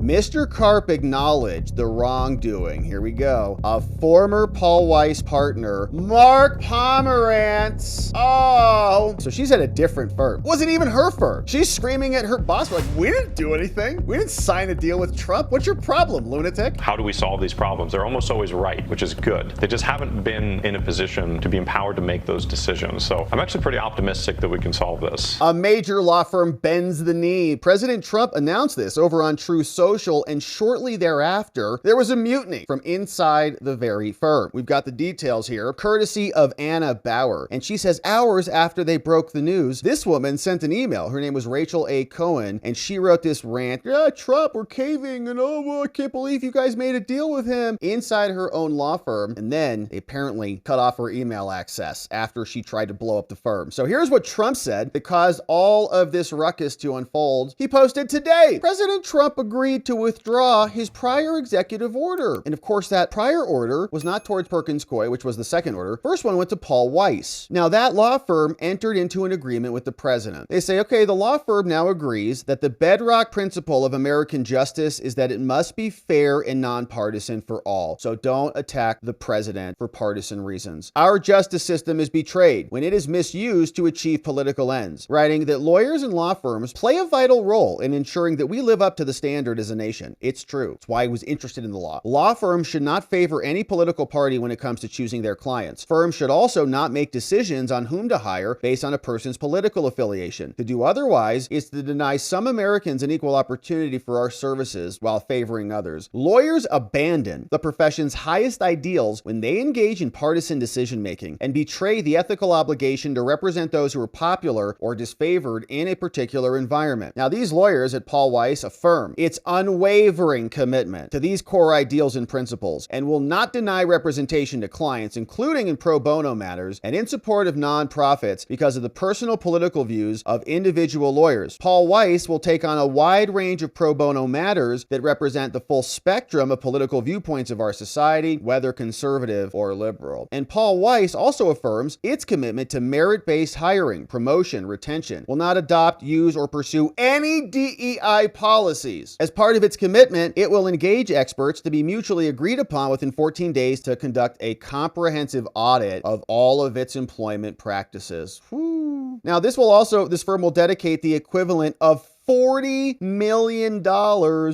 Mr. Karp acknowledged the wrongdoing, here we go, of former Paul Weiss partner, Mark Pomerantz. Oh, so she's at a different firm. Wasn't even her firm. She's screaming at her boss like, we didn't do anything. We didn't sign a deal with Trump. What's your problem, lunatic? How do we solve these problems? They're almost always right, which is good. They just haven't been in a position to be empowered to make those decisions. So I'm actually pretty optimistic that we can solve this. A major law firm bends the knee. President Trump announced this over on Truth Social, and shortly thereafter, there was a mutiny from inside the very firm. We've got the details here, courtesy of Anna Bauer. And she says hours after they broke the news, this woman sent an email. Her name was Rachel A. Cohen, and she wrote this rant. Yeah, Trump, we're caving, and oh, well, I can't believe you guys made a deal with him inside her own law firm. And then they apparently cut off her email access after she tried to blow up the firm. So here's what Trump said that caused all of this ruckus to unfold. He posted today, President Trump agreed to withdraw his prior executive order. And of course, that prior order was not towards Perkins Coie, which was the second order. First one went to Paul Weiss. Now that law firm entered into an agreement with the president. They say, okay, the law firm now agrees that the bedrock principle of American justice is that it must be fair and nonpartisan for all. So don't attack the president for partisan reasons. Our justice system is betrayed when it is misused to achieve political ends, writing that lawyers and law firms play a vital role in ensuring that we live up to the standard as a nation. It's true. It's why I was interested in the law. Law firms should not favor any political party when it comes to choosing their clients. Firms should also not make decisions on whom to hire based on a person's political affiliation. To do otherwise is to deny some Americans an equal opportunity for our services while favoring others. Lawyers abandon the profession's highest ideals when they engage in partisan decision-making and betray the ethical obligation to represent those who are popular or disfavored in a particular environment. Now, these lawyers at Paul Weiss affirm its unwavering commitment to these core ideals and principles and will not deny representation to clients, including in pro bono matters and in support of nonprofits because of the personal political views of individual lawyers. Paul Weiss will take on a wide range of pro bono matters that represent the full spectrum of political viewpoints of our society, whether conservative or liberal. And Paul Weiss also affirms its commitment to merit-based hiring, promotion, retention, will not adopt, use, or pursue any DEI policies. As part of its commitment, it will engage experts to be mutually agreed upon within 14 days to conduct a comprehensive audit of all of its employment practices. Whew. Now, this firm will dedicate the equivalent of $40 million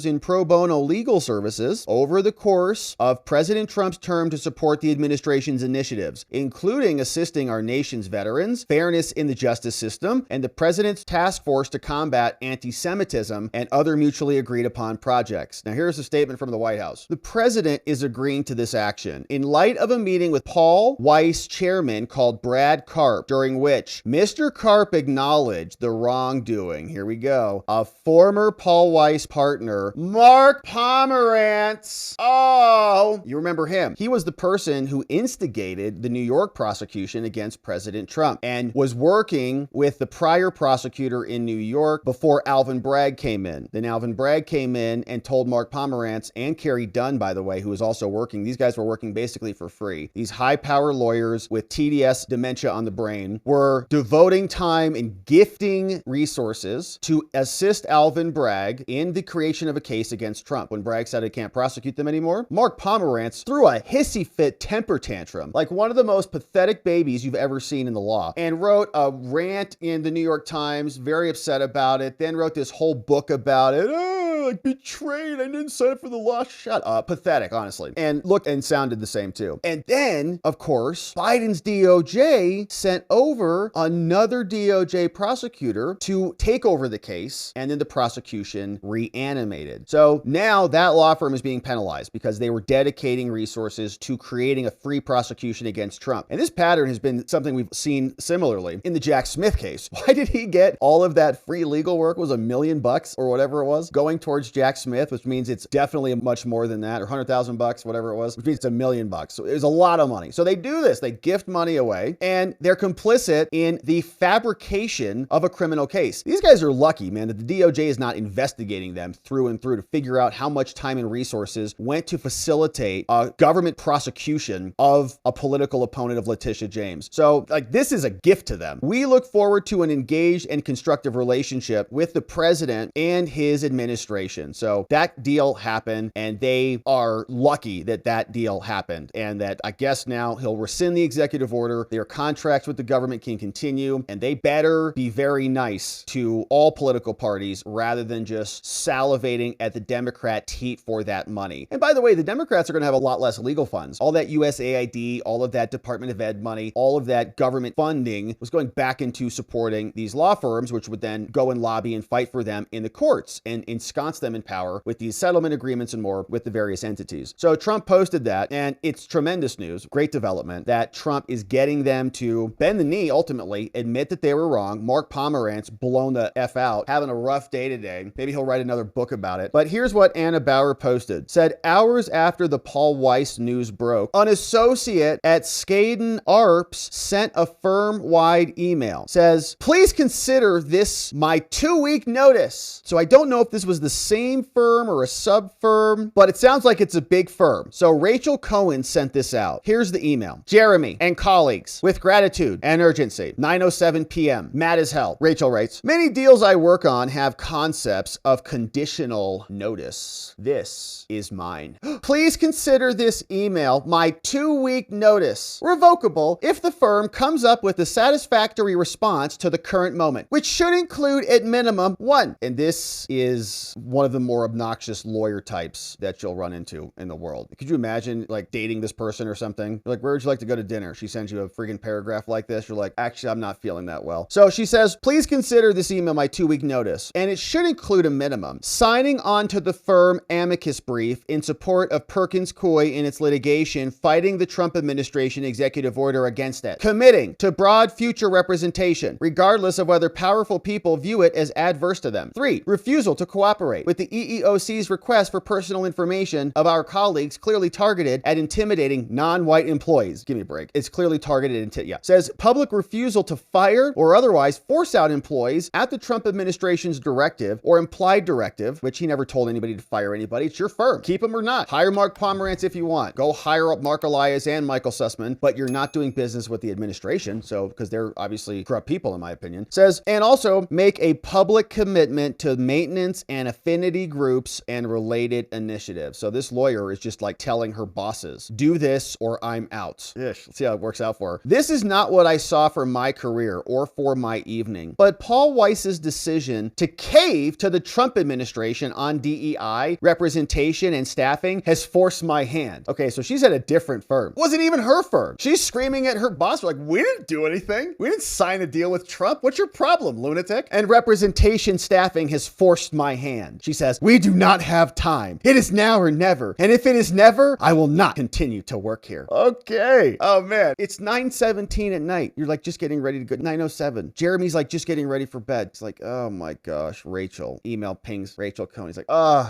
in pro bono legal services over the course of President Trump's term to support the administration's initiatives, including assisting our nation's veterans, fairness in the justice system, and the president's task force to combat anti-Semitism and other mutually agreed upon projects. Now, here's a statement from the White House. The president is agreeing to this action in light of a meeting with Paul Weiss chairman called Brad Karp, during which Mr. Karp acknowledged the wrongdoing. Here we go. Of former Paul Weiss partner, Mark Pomerantz. Oh, you remember him. He was the person who instigated the New York prosecution against President Trump and was working with the prior prosecutor in New York before Alvin Bragg came in. Then Alvin Bragg came in and told Mark Pomerantz and Carrie Dunn, by the way, who was also working. These guys were working basically for free. These high-power lawyers with TDS, dementia on the brain, were devoting time and gifting resources to assist Alvin Bragg in the creation of a case against Trump. When Bragg said he can't prosecute them anymore, Mark Pomerantz threw a hissy fit temper tantrum, like one of the most pathetic babies you've ever seen in the law, and wrote a rant in the New York Times, very upset about it, then wrote this whole book about it. Oh, I betrayed, I didn't sign up for the law. Shut up. Pathetic, honestly. And looked and sounded the same too. And then, of course, Biden's DOJ sent over another DOJ prosecutor to take over the case, and then the prosecution reanimated. So now that law firm is being penalized because they were dedicating resources to creating a free prosecution against Trump. And this pattern has been something we've seen similarly in the Jack Smith case. Why did he get all of that free legal work? It was $1 million or whatever it was going towards Jack Smith, which means it's definitely much more than that, or $100,000, whatever it was, which means it's $1 million. So it was a lot of money. So they do this, they gift money away, and they're complicit in the fabrication of a criminal case. These guys are lucky, man. and that the DOJ is not investigating them through and through to figure out how much time and resources went to facilitate a government prosecution of a political opponent of Letitia James. So, like, this is a gift to them. We look forward to an engaged and constructive relationship with the president and his administration. So that deal happened, and they are lucky that that deal happened, and that I guess now he'll rescind the executive order. Their contracts with the government can continue, and they better be very nice to all political parties rather than just salivating at the Democrat teat for that money. And by the way, the Democrats are going to have a lot less legal funds. All that USAID, all of that Department of Ed money, all of that government funding was going back into supporting these law firms, which would then go and lobby and fight for them in the courts and ensconce them in power with these settlement agreements and more with the various entities. So Trump posted that, and it's tremendous news, great development, that Trump is getting them to bend the knee, ultimately, admit that they were wrong. Mark Pomerantz blown the F out, having a rough day today. Maybe he'll write another book about it. But here's what Anna Bauer posted. Said, hours after the Paul Weiss news broke, an associate at Skadden Arps sent a firm-wide email. Says, please consider this my 2-week notice. So I don't know if this was the same firm or a sub-firm, but it sounds like it's a big firm. So Rachel Cohen sent this out. Here's the email. Jeremy and colleagues, with gratitude and urgency, 9:07 p.m., mad as hell. Rachel writes, many deals I work on have concepts of conditional notice. This is mine. Please consider this email my 2-week notice, revocable if the firm comes up with a satisfactory response to the current moment, which should include at minimum 1. And this is one of the more obnoxious lawyer types that you'll run into in the world. Could you imagine like dating this person or something? You're like, where would you like to go to dinner? She sends you a freaking paragraph like this. You're like, actually, I'm not feeling that well. So she says, please consider this email my 2-week notice. And it should include a minimum. Signing on to the firm amicus brief in support of Perkins Coie in its litigation, fighting the Trump administration executive order against it. Committing to broad future representation, regardless of whether powerful people view it as adverse to them. 3, refusal to cooperate with the EEOC's request for personal information of our colleagues clearly targeted at intimidating non-white employees. Give me a break. It's clearly targeted says public refusal to fire or otherwise force out employees at the Trump administration's directive or implied directive, which he never told anybody to fire anybody. It's your firm. Keep them or not. Hire Mark Pomerantz if you want. Go hire up Mark Elias and Michael Sussman, but you're not doing business with the administration. So, because they're obviously corrupt people, in my opinion. Says, and also make a public commitment to maintenance and affinity groups and related initiatives. So this lawyer is just like telling her bosses, do this or I'm out. Let's see how it works out for her. This is not what I saw for my career or for my evening, but Paul Weiss's decision to cave to the Trump administration on DEI, representation, and staffing has forced my hand. Okay, so she's at a different firm. It wasn't even her firm. She's screaming at her boss like, we didn't do anything. We didn't sign a deal with Trump. What's your problem, lunatic? And representation staffing has forced my hand. She says, we do not have time. It is now or never. And if it is never, I will not continue to work here. Okay. Oh man. It's 9:17 at night. You're like just getting ready to go. 9:07. Jeremy's like just getting ready for bed. It's like, oh my gosh, Rachel. Email pings Rachel Cohen. He's like,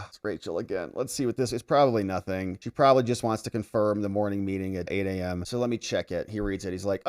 it's Rachel again. Let's see what this is. Probably nothing. She probably just wants to confirm the morning meeting at 8 a.m. So let me check it. He reads it. He's like,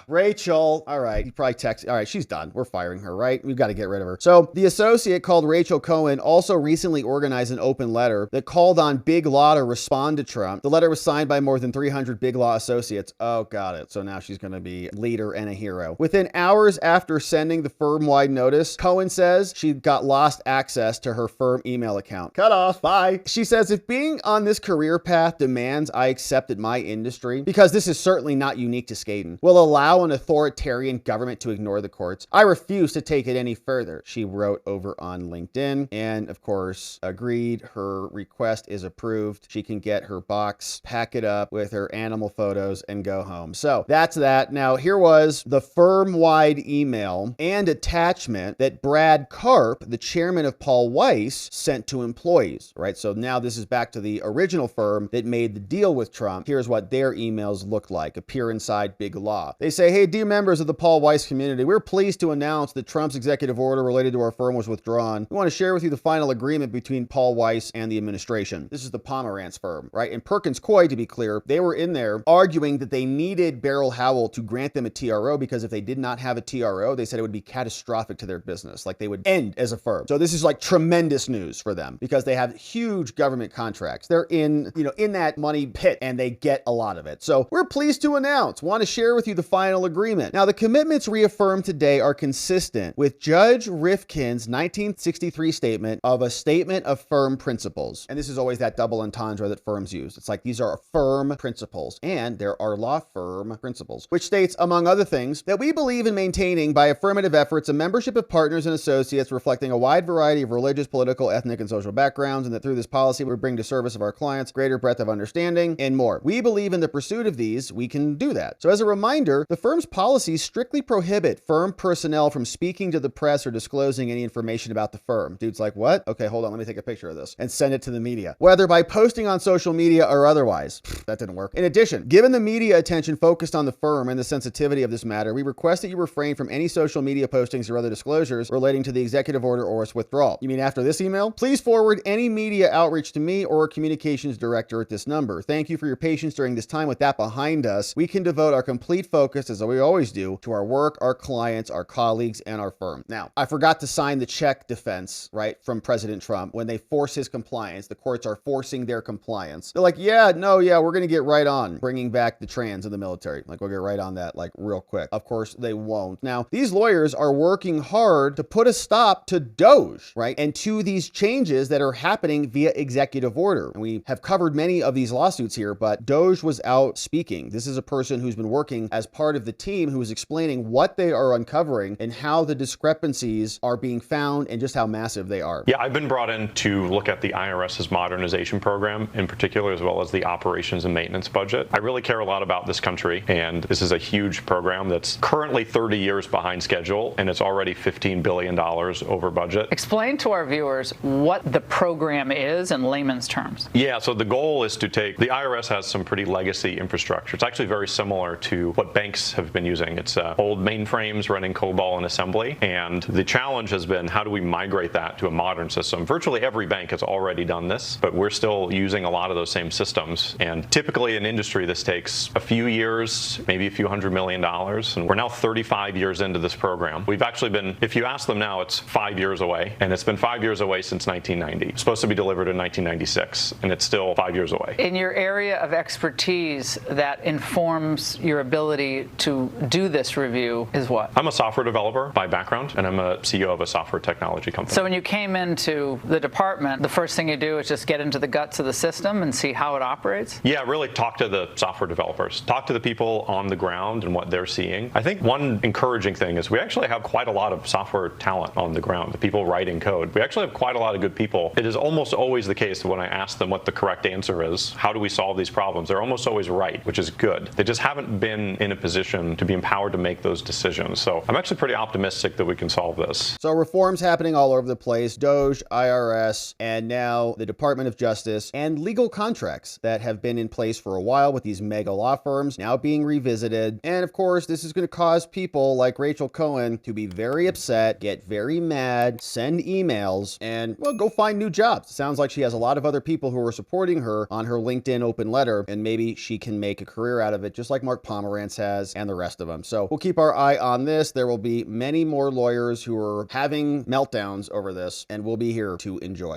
Rachel. All right. He probably texts. All right. She's done. We're firing her, right? We've got to get rid of her. So the associate called Rachel Cohen also recently organized an open letter that called on Big Law to respond to Trump. The letter was signed by more than 300 Big Law associates. Oh, got it. So now she's going to be leader and a hero. Within hours after sending the firm-wide notice, Cohen says she got lost access to her firm email account. Cut off. Bye. She says, if being on this career path demands I accept that my industry, because this is certainly not unique to Skadden, will allow an authoritarian government to ignore the courts, I refuse to take it any further, she wrote over on LinkedIn. And of course, agreed. Her request is approved. She can get her box, pack it up with her animal photos and go home. So that's that. Now here was the firm-wide email and attachment that Brad Karp, the chairman of Paul Weiss, sent to employees, right? So now this is back to the original firm that made the deal with Trump. Here's what their emails look like, appear inside Big Law. They say, hey, dear members of the Paul Weiss community, we're pleased to announce that Trump's executive order related to our firm was withdrawn. We want to share with you the final agreement between Paul Weiss and the administration. This is the Pomerantz firm, right? And Perkins Coie, to be clear, they were in there arguing that they needed Beryl Howell to grant them a TRO because if they did not have a TRO, they said it would be catastrophic to their business. business. Like they would end as a firm. So this is like tremendous news for them because they have huge government contracts. They're in that money pit and they get a lot of it. So we're pleased to want to share with you the final agreement. Now, the commitments reaffirmed today are consistent with Judge Rifkin's 1963 statement of a statement of firm principles. And this is always that double entendre that firms use. It's like these are firm principles and there are law firm principles, which states, among other things, that we believe in maintaining by affirmative efforts a membership of partners and associates reflecting a wide variety of religious, political, ethnic, and social backgrounds, and that through this policy we bring to service of our clients greater breadth of understanding and more. We believe in the pursuit of these, we can do that. So as a reminder, the firm's policies strictly prohibit firm personnel from speaking to the press or disclosing any information about the firm. Dude's like, what? Okay, hold on, let me take a picture of this and send it to the media, whether by posting on social media or otherwise. That didn't work. In addition, given the media attention focused on the firm and the sensitivity of this matter, we request that you refrain from any social media postings or other disclosures relating to the executive order or its withdrawal. You mean after this email? Please forward any media outreach to me or communications director at this number. Thank you for your patience during this time. With that behind us, we can devote our complete focus, as we always do, to our work, our clients, our colleagues, and our firm. Now, I forgot to sign the check defense, right, from President Trump when they force his compliance. The courts are forcing their compliance. They're like, yeah, we're going to get right on bringing back the trans in the military. Like, we'll get right on that, like, real quick. Of course, they won't. Now, these lawyers are working hard to put a stop to Doge, right, and to these changes that are happening via executive order. And we have covered many of these lawsuits here, but Doge was out speaking. This is a person who's been working as part of the team who is explaining what they are uncovering and how the discrepancies are being found and just how massive they are. Yeah, I've been brought in to look at the IRS's modernization program in particular, as well as the operations and maintenance budget. I really care a lot about this country, and this is a huge program that's currently 30 years behind schedule, and it's already $15 billion over budget. Explain to our viewers what the program is in layman's terms. Yeah, so the goal is to take, the IRS has some pretty legacy infrastructure. It's actually very similar to what banks have been using. It's old mainframes running COBOL and assembly, and the challenge has been how do we migrate that to a modern system? Virtually every bank has already done this, but we're still using a lot of those same systems, and typically in industry this takes a few years, maybe a few $100 million, and we're now 35 years into this program. We've actually been, if you ask them now, it's 5 years away, and it's been 5 years away since 1990. It's supposed to be delivered in 1996, and it's still 5 years away. In your area of expertise that informs your ability to do this review is what? I'm a software developer by background, and I'm a CEO of a software technology company. So when you came into the department, the first thing you do is just get into the guts of the system and see how it operates? Yeah, really talk to the software developers, talk to the people on the ground and what they're seeing. I think one encouraging thing is we actually have quite a lot of software talent on the ground, the people writing code. We actually have quite a lot of good people. It is almost always the case that when I ask them what the correct answer is, how do we solve these problems, they're almost always right, which is good. They just haven't been in a position to be empowered to make those decisions. So I'm actually pretty optimistic that we can solve this. So reforms happening all over the place, Doge, IRS, and now the Department of Justice, and legal contracts that have been in place for a while with these mega law firms now being revisited. And of course, this is going to cause people like Rachel Cohen to be very upset, get very mad, send emails, and, well, go find new jobs. It sounds like she has a lot of other people who are supporting her on her LinkedIn open letter, and maybe she can make a career out of it, just like Mark Pomerantz has and the rest of them. So we'll keep our eye on this. There will be many more lawyers who are having meltdowns over this, and we'll be here to enjoy.